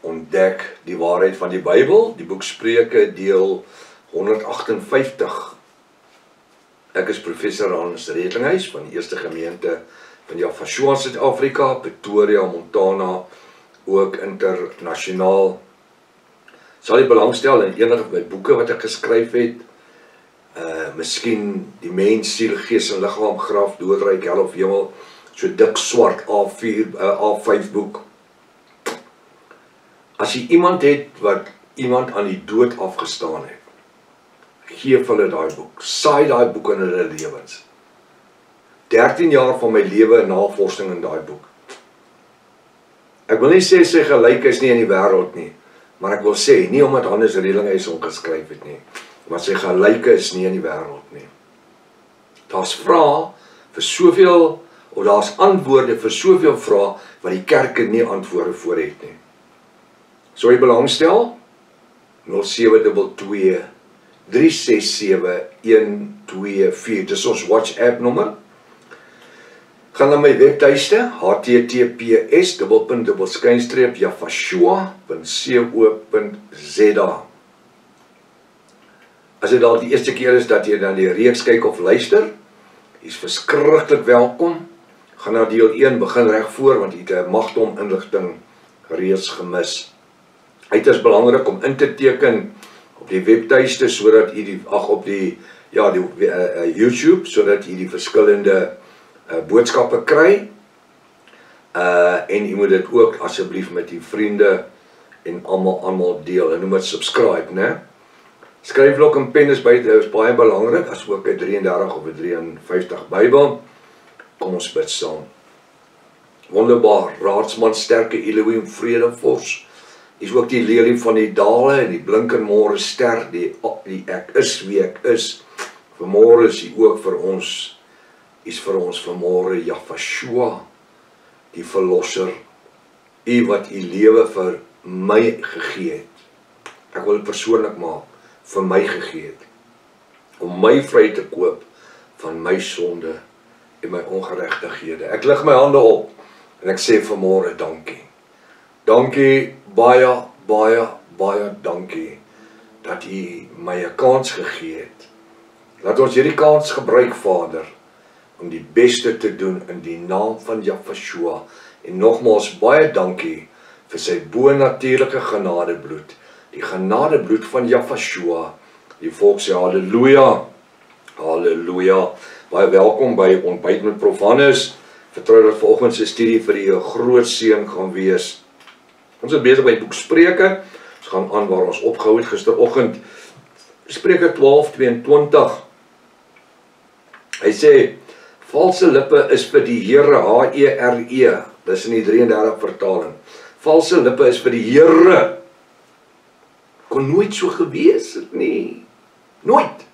ontdek die waarheid van die Bybel, die boek Spreuke deel 158. Ek is professor Hans Redlinghuis van die Eerste Gemeente van Jafashua, Suid-Afrika, Pretoria, Montana, ook internasionaal. Sal jy belangstel in enige my boeke wat ek geskryf het, miskien die mens, siel, gees en liggaam, graf, doodryk, hel of hemel, so dik swart A5 boek. As jy iemand het wat iemand aan die dood afgestaan het, geef hulle daai boek, saai daai boek in hulle lewens. 13 jaar van my lewe en navorsing in daai boek. Ek wil nie sê sy gelyk is nie in die wêreld nie, maar ek wil sê, nie omdat Hans Redlinghuis hom geskryf het nie, maar sy gelyke is nie in die wêreld nie. Daar's vrae vir soveel, of daar's antwoorde vir soveel vrae, wat die kerke nie antwoorde voor het nie. So jy belangstel, 0722 367 124, dis ons WhatsApp nommer. Gaan na my webtuiste, https://jafashua.co.za. As dit al die eerste keer is dat jy na die reeks kyk of luister, jy's verskriklik welkom. Gaan na deel 1, begin reg voor, want jy het 'n magdom inligting reeds gemis. Dit is belangrik om in te teken op die webtuiste sodat jy YouTube, sodat jy die verskillende boodskappe kry. En jy moet dit ook asseblief met die vriende en almal deel. En noem dit subscribe, né? Skryfblok en pen is baie belangrik, as ook 'n 33 of 'n 53 Bybel. Kom ons bid saam. Wonderbaar, raadsman, sterke Elohim, vredevors. Is ook die lelie van die dale en die blinkermôre ster, die ek is wie ek is. Vanmôre is hy ook vir ons, vanmôre Jafashua, die verlosser, u wat u lewe vir my gegee het. Ek wil dit persoonlik maak, vir my gegee het, om my vry te koop van my sonde en my ongeregtighede. Ek lig my hande op en ek sê vanmôre dankie. Dankie, baie dankie dat u my 'n kans gegee het. Laat ons hierdie kans gebruik, Vader, om die beste te doen in die naam van Jafashua. En nogmaals baie dankie vir sy bonatuurlike genadebloed, die genadebloed van Jafashua. Die volk sê halleluja, halleluja. Baie welkom by Ontbyt met Prof Hannes. Vertrou dat vanoggend se studie vir u 'n groot seën gaan wees. Ons is besig by die boek Spreuke. Ons gaan aan waar ons opgehou het gisteroggend. Spreuke 12:22. Hy sê, valse lippe is vir die Here, H-E-R-E, dis in die 33 vertaling. Valse lippe is vir die Here. Kon nooit so gewees het nie. Nooit.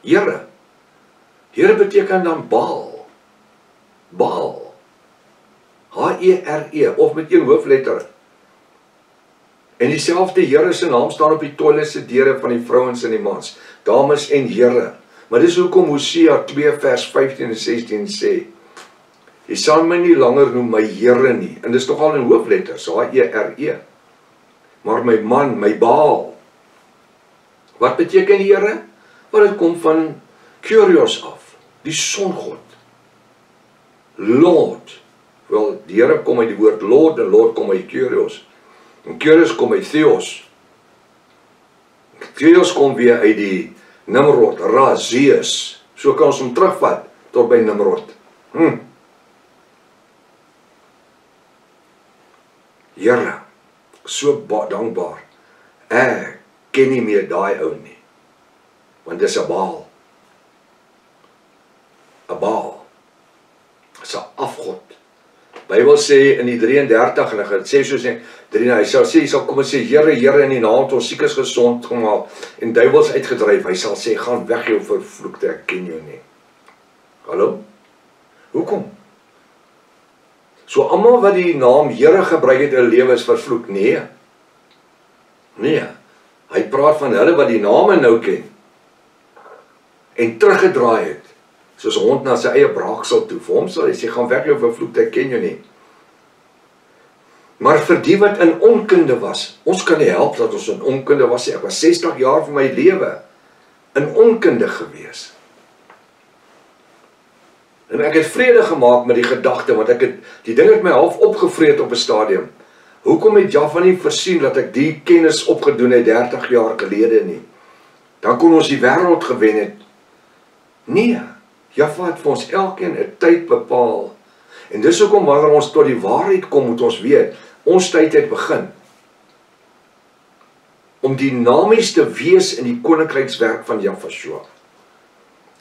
Here. Here beteken dan Baal. Baal. H-E-R-E, of met een hoofletter. En dieselfde Here se naam staan op die toilet se deure van die vrouens en die mans, dames en here. Maar dis hoekom Hosea 2 vers 15 en 16 sê, jy sal my nie langer noem my Here nie, en dis nogal in hoofletters, H-E-R-E, maar my man, my Baal. Wat beteken Here? Want dit kom van Kyrios af, die songod. Lord, wel, die Here kom uit die woord Lord, en Lord kom uit Kyrios. En Kyrios kom uit Theos. Theos kom weer uit die Nimrod, Zeus. So kan ons hom terugvat tot by Nimrod. Here, so dankbaar. Ek ken nie meer daai ou nie. Want dis 'n Baal. 'n Baal. Dis 'n afgod. Bybel sê in die 33 en hy sê soos hy sal sê, hy sal kom en sê, Here, Here, in die naam van ons siekes gesond gemaak en duiwels uitgedryf. Hy sal sê, gaan weg jou vervloekte, ek ken jou nie. Hallo? Hoekom? So almal wat die naam Here gebruik het in hulle lewe is vervloek? Nee. Nee. Hy praat van hulle wat die name nou ken en teruggedraai het. Soos 'n hond na sy eie braaksel toe. Vir hom sal hy sê, gaan weg jou vervloekte, ek ken jou nie. Maar vir die wat in onkunde was, ons kan nie help dat ons in onkunde was nie. Ek was 60 jaar van my lewe in onkunde gewees. En ek het vrede gemaak met die gedagte, want die ding het my half opgevreet op 'n stadium. Hoekom het Jaffa nie voorsien dat ek die kennis opgedoen het 30 jaar gelede nie? Dan kon ons die wêreld gewen het. Nee, Jaffa het vir ons elkeen 'n tyd bepaal. En dis hoekom wanneer ons tot die waarheid kom, moet ons weet, ons tyd het begin. Om dinamies te wees in die koninkrykswerk van Jaffa-Shua.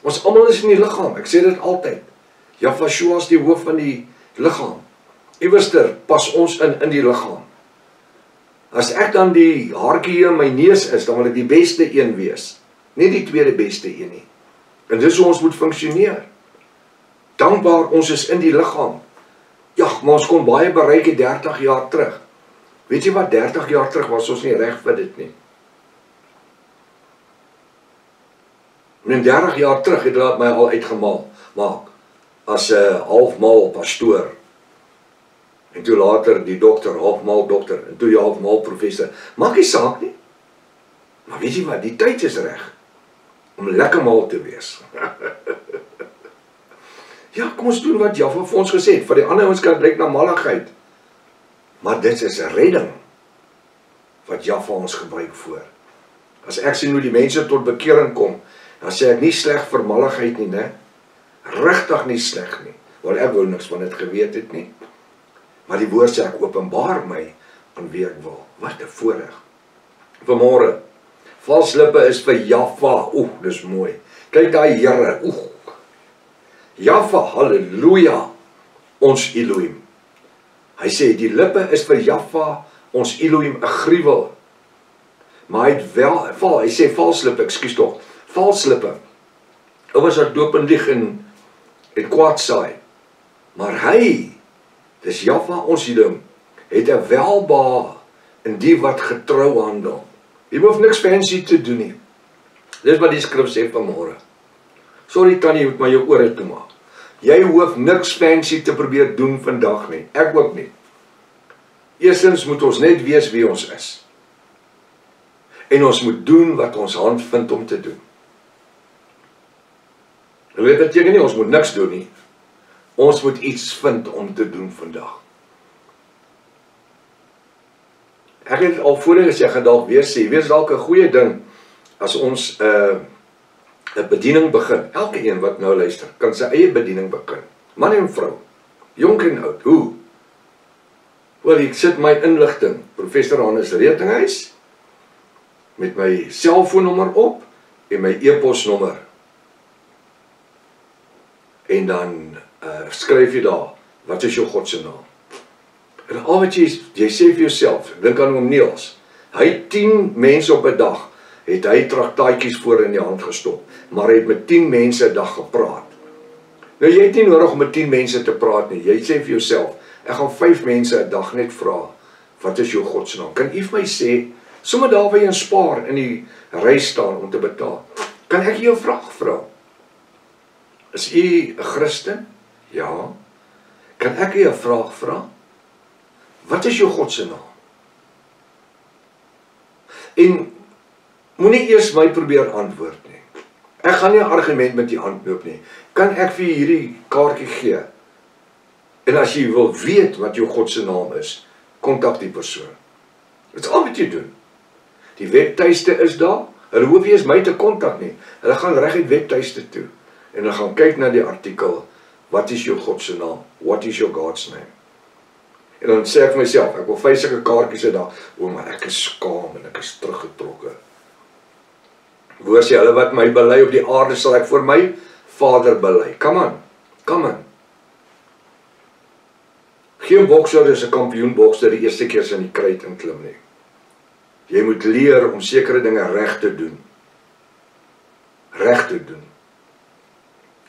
Ons almal is in die liggaam, ek sê dit altyd. Jaffa-Shua is die hoof van die liggaam. Iewester pas ons in die liggaam. As ek dan die haartjie hier in my neus is, dan wil ek die beste een wees. Nie die tweede beste een nie. En dis hoe ons moet funksioneer. Dankbaar, ons is in die liggaam. Ja, maar ons kon baie bereik het 30 jaar terug. Weet jy wat, 30 jaar terug was ons nie reg vir dit nie. En 30 jaar terug het hulle my al uitgemaal maak as 'n halfmaal pastoor. En toe later die dokter, halfmaal dokter, en toe jy halfmaal professor. Maak nie saak nie. Maar weet jy wat, die tyd is reg om lekker mal te wees. Ja, kom ons doen wat Jaffa vir ons gesê het. Vir die ander ons kan blyk na malligheid. Maar dit is 'n redding wat Jaffa ons gebruik voor. As ek sien hoe die mense tot bekering kom, dan sê ek nie sleg vir malligheid nie, né? Regtig nie sleg nie. Want ek wou niks van dit geweet het nie. Maar die woord sê ek openbaar my aan wie ek wil. Wat 'n voorreg. Vanmôre, vals lippe is vir Jaffa. Oeh, dis mooi. Kyk daai Here. Oeh. Jaffa, halleluja, ons Elohim. Hy sê, die lippe is vir Jaffa, ons Elohim, 'n gruwel. Maar hy het wel, hy sê vals lippe, ekskuus tog, vals lippe. Ouers wat doop en lieg en kwaad saai. Maar hy, dis Jaffa, ons Elohim, het 'n welbehae in die wat getrou handel. Jy hoef niks fancy te doen nie. Dis wat die skrif sê vanmôre. Sorry Tannie, jy moet maar jou ore toemaak. Jy hoef niks fancy te probeer doen vandag nie. Ek ook nie. Eerstens moet ons net weet wie ons is. En ons moet doen wat ons hand vind om te doen. En weet beteken nie, ons moet niks doen nie. Ons moet iets vind om te doen vandag. Ek het al voorheen gesê, ek gaan dalk weer sê, wees dalk 'n goeie ding as ons 'n bediening begin. Elke een wat nou luister, kan sy eie bediening begin. Man en vrou, jonk en oud. Hoe? Wel, ek sit my inligting, Professor Hannes Retinghuis, met my selfoonnommer op en my e-posnommer. En dan skryf jy daar, wat is jou God se naam? En al wat jy sê vir jouself, dink aan oom Niels. Hy het 10 mense op 'n dag, het hy traktaatjies voor in die hand gestop, maar hy het met 10 mense 'n dag gepraat. Nou jy het nie nodig om met 10 mense te praat nie. Jy sê vir jouself, ek gaan 5 mense 'n dag net vra, wat is jou God se naam? Kan u vir my sê, sommer daar waar jy spaar in die ry staan om te betaal, kan ek jou 'n vraag vra? Is u 'n Christen? Ja. Kan ek u 'n vraag vra? Wat is jou God se naam? En moenie eers my probeer antwoord nie. Ek gaan nie 'n argument met u aanloop nie. Kan ek vir hierdie kaartjie gee? En as jy wil weet wat jou God se naam is, kontak die persoon. Dit is al wat jy doen. Die webtuiste is daar. Hulle hoef nie eens my te kontak nie. Hulle gaan reguit webtuiste toe. En hulle gaan kyk na die artikel, wat is jou God se naam? What is your God's name? En dan sê ek vir myself, ek wil 5 sulke kaartjies hê daar. O, maar ek is skaam en ek is teruggetrokke. Woord sê, hulle wat my bely op die aarde, sal ek vir my Vader bely. Come on, come on. Geen bokser is 'n kampioenbokser die eerste keer in die kruit inklim nie. Jy moet leer om sekere dinge reg te doen. Reg te doen.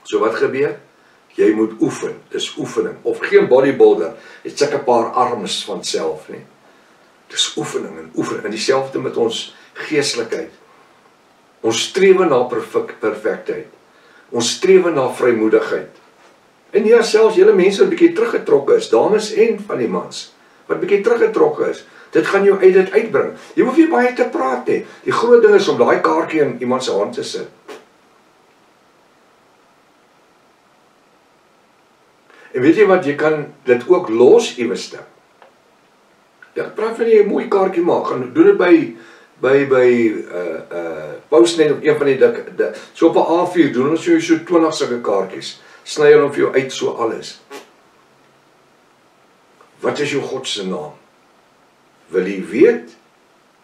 So wat gebeur? Jy moet oefen, dis oefening. Of geen bodybuilder, het sulke paar arms van self nie. Dis oefening en oefening. En dieselfde met ons geestelikheid. Ons streef na perfektheid. Ons streef na vrymoedigheid. En ja, selfs julle mense wat 'n bietjie teruggetrokke is, dames en van die mans, wat bietjie teruggetrokke is. Dit gaan jou uit dit uitbring. Jy hoef nie baie te praat nie. Die groot ding is om daai kaartjie in iemand se hand te sit. En weet jy wat, jy kan dit ook los iewers. Ja, praat van jy 'n mooi kaartjie maak, gaan doen dit by Postnet of een van die so op 'n A4 doen ons so 20 sulke kaartjies. Sny hulle vir jou uit so alles. Wat is jou God se naam? Wil jy weet?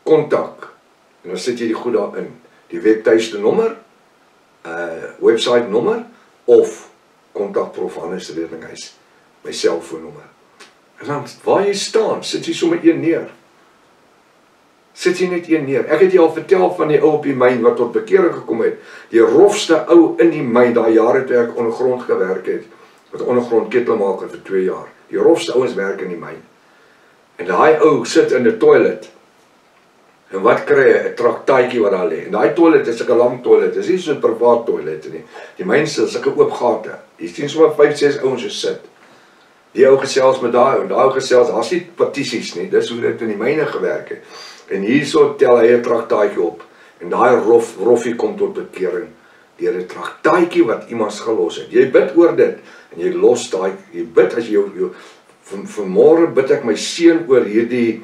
Kontak. En dan sit jy die goed daarin. Die webtuiste nommer, website nommer of kontak Prof Hannes Redinghuis, my selfoonnommer. En dan waar jy staan, sit jy sommer een neer. Sit jy net een neer. Ek het jy al vertel van die ou op die myn wat tot bekering gekom het. Die rofste ou in die myn, daai jare toe ek ondergrond gewerk het, wat ondergrond ketelmaker vir 2 jaar. Die rofste ouens werk in die myn. En daai ou sit in 'n toilet. En wat kry hy? 'n traktaatjie wat daar lê. En daai toilet is 'n lang toilet. Dis nie so 'n privaat toilet nie. Die myn se sulke oop gate. Jy sien sommer 5, 6 ouens so sit. Die ou gesels met daai en daai ou gesels, daar's nie petisies nie. Dis hoe dit in die myne gewerk het. En hierso tel hy 'n traktaatjie op. En daai roffie kom tot bekering deur 'n traktaatjie wat iemand gelos het. Jy bid oor dit en jy los daai, jy bid as jy vanmôre bid ek my seun oor hierdie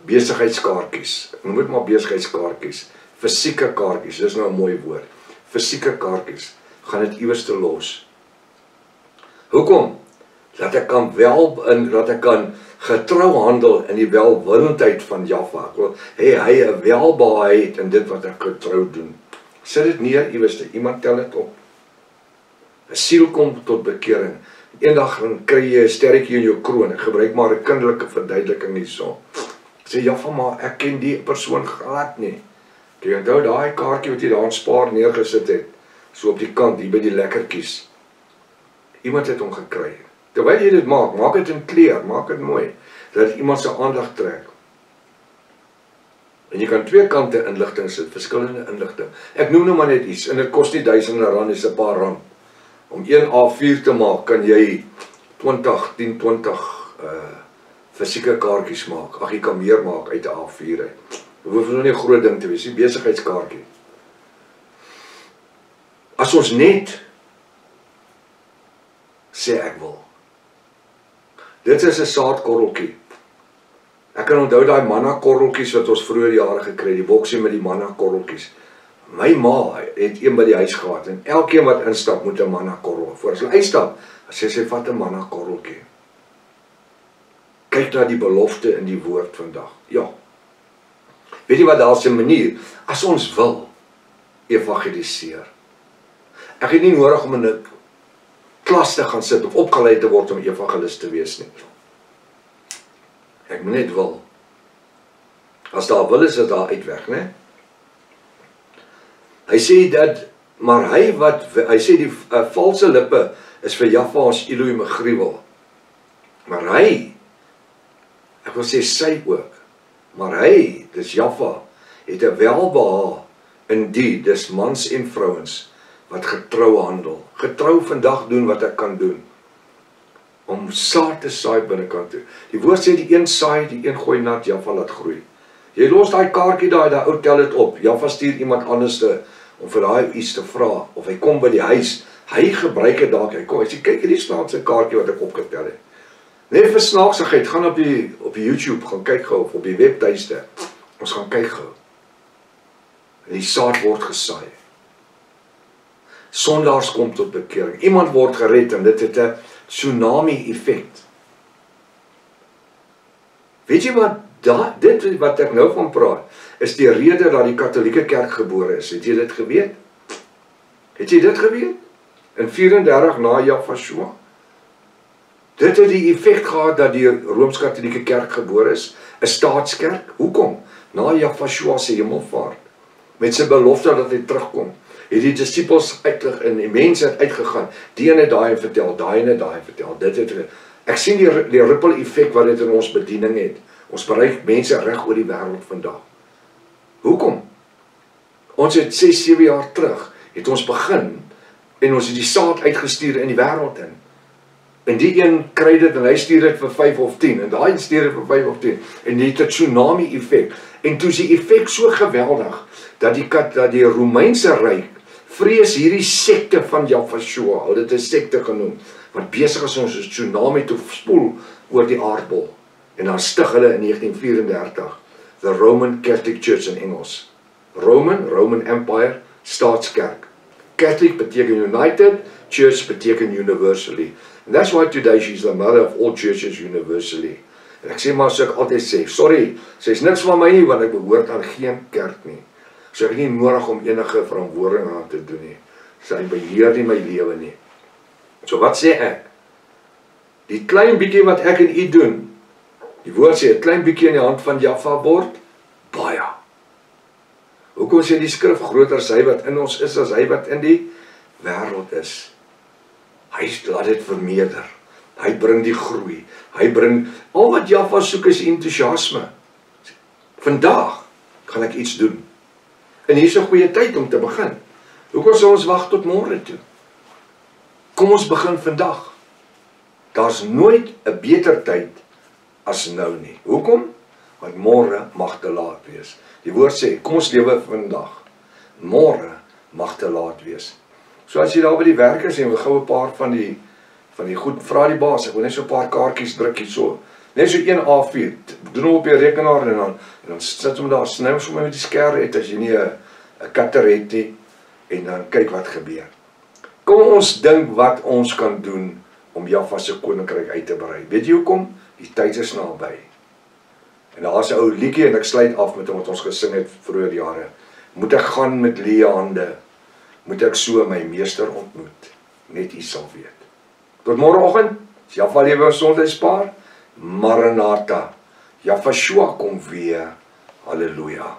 besigheidskaartjies. Ek noem dit maar besigheidskaartjies. Fisieke kaartjies, dis nou 'n mooi woord. Fisieke kaartjies, gaan dit iewers te los. Hoekom? Dat ek kan getrou handel in die welwillendheid van Jaffa. Ek wil hy 'n welbehae in dit wat ek getrou doen. Sit dit neer iewers, iemand tel dit op. 'n Siel kom tot bekering. Eendag kry jy 'n sterretjie in jou kroon. Ek gebruik maar 'n kinderlike verduideliking hierso. Sê Jaffa, maar ek ken die persoon glad nie. Jy onthou daai kaartjie wat jy daar in Spaar neergesit het, so op die kant hier by die lekkertjies. Iemand het hom gekry. Terwyl jy dit maak dit in kleur, maak dit mooi, dat iemand se aandag trek. En jy kan 2 kante inligting sit, verskillende inligting. Ek noem nou maar net iets, en dit kos nie duisende rand, dis 'n paar rand. Om 1 A4 te maak, kan jy 10-20 fisieke kaartjies maak. Ag, jy kan meer maak uit 'n A4 uit. Dit hoef nou nie 'n groot ding te wees, nie besigheidskaartjie. As ons net sê ek wil. Dit is 'n saadkorreltjie. Ek kan onthou daai manna korreltjies wat ons vroeër jare gekry het, die boksie met die manna korreltjies. My ma het een by die huis gehad en elkeen wat instap moet 'n manna korrel. Voor as hulle uitstap, sy vat 'n manna korreltjie. Kyk na die belofte in die woord vandag. Ja. Weet jy wat, daar's 'n manier as ons wil evangeliseer. Ek het nie nodig om in 'n klas te gaan sit of opgelei te word om evangelist te wees nie. Ek moet net wil. As daar wil is dit daar uitweg, né? Hy sê dat, maar hy sê die valse lippe is vir Jaffa ons Elohim 'n gruwel. Maar hy, ek wil sê sy ook, maar hy, dis Jaffa, het 'n welbehae in die, dis mans en vrouens, wat getrou handel. Getrou vandag doen wat ek kan doen. Om saad te saai binnekant toe. Die woord sê die een saai, die een gooi nat, Jaffa laat groei. Jy los daai kaartjie daai ou tel dit op. Jaffa stuur iemand anders om vir daai iets te vra, of hy kom by die huis. Hy gebruik dit dalk. Hy kom, hy sê kyk hierdie snaakse kaartjie wat ek opgetel het. Net vir snaaksigheid, gaan op die YouTube gaan kyk gou of op die webtuiste. Ons gaan kyk gou. En die saad word gesaai. Sondaars kom tot bekering. Iemand word gered en dit het 'n tsunami effek. Weet jy wat, dit wat ek nou van praat, is die rede dat die Katolieke Kerk gebore is. Het jy dit geweet? Het jy dit geweet? In 34 na Jaffa. Dit het die effek gehad dat die Rooms-Katolieke Kerk gebore is, 'n staatskerk. Hoekom? Na Jaffa se hemelvaart, met sy belofte dat hy terugkom, het die disippels en die mense het uitgegaan, die ene daai en vertel, daai ene daai vertel, ek sien die ripple effek wat dit in ons bediening het. Ons bereik mense reg oor die wêreld vandag. Hoekom? Ons het 6-7 jaar terug, het ons begin, en ons het die saad uitgestuur in die wêreld in. En die een kry dit en hy stuur dit vir 5 of 10 en daai een stuur dit vir 5 of 10 en dit het 'n tsunami effek. En toe is die effek so geweldig dat die Romeinse ryk vrees hierdie sekte van Jaffa-Shoah, hulle het 'n sekte genoem, wat besig is om 'n tsunami te spoel oor die aardbol. En dan stig hulle in 1934 the Roman Catholic Church in Engels. Roman Empire, staatskerk. Catholic beteken united, church beteken universally. And that's why today she's the mother of all churches universally. En ek sê maar, so ek altyd sê, sorry, sy is niks van my nie, want ek behoort aan geen kerk nie. So ek het nie nodig om enige verantwoording aan te doen nie. Sy beheer nie my lewe nie. So wat sê ek? Die klein bietjie wat ek en u doen, die woord sê, 'n klein bietjie in die hand van Jaffa word baie. Hoekom sê die skrif, groter is hy wat in ons is as hy wat in die wêreld is? Hy laat dit vermeerder. Hy bring die groei. Hy bring, al wat Jaffa soek is entoesiasme. Vandag gaan ek iets doen. En hier is 'n goeie tyd om te begin. Hoekom sal ons wag tot môre toe? Kom ons begin vandag. Daar's nooit 'n beter tyd as nou nie. Hoekom? Want môre mag te laat wees. Die woord sê, kom ons lewe vandag. Môre mag te laat wees. So as jy daar by die werk is en we gou 'n paar van die goed, vra die baas, ek wil net so 'n paar kaartjies druk hier so. Net so 1 A4, doen hom op jou rekenaar en dan sit hom daar, sny hom sommer met die skerp uit as jy nie 'n cutter het nie en dan kyk wat gebeur. Kom ons dink wat ons kan doen om Jaffa se koninkryk uit te brei. Weet jy hoekom? Die tyd is naby. En daar's 'n ou liedjie en ek sluit af met wat ons gesing het vroeër jare. Moet ek gaan met leë hande? Moet ek so my meester ontmoet? Net U sal weet. Tot môreoggend, Jaffa lewe ons gesondheid spaar. Maranatha. Jaffa-Shoah kom weer. Halleluja.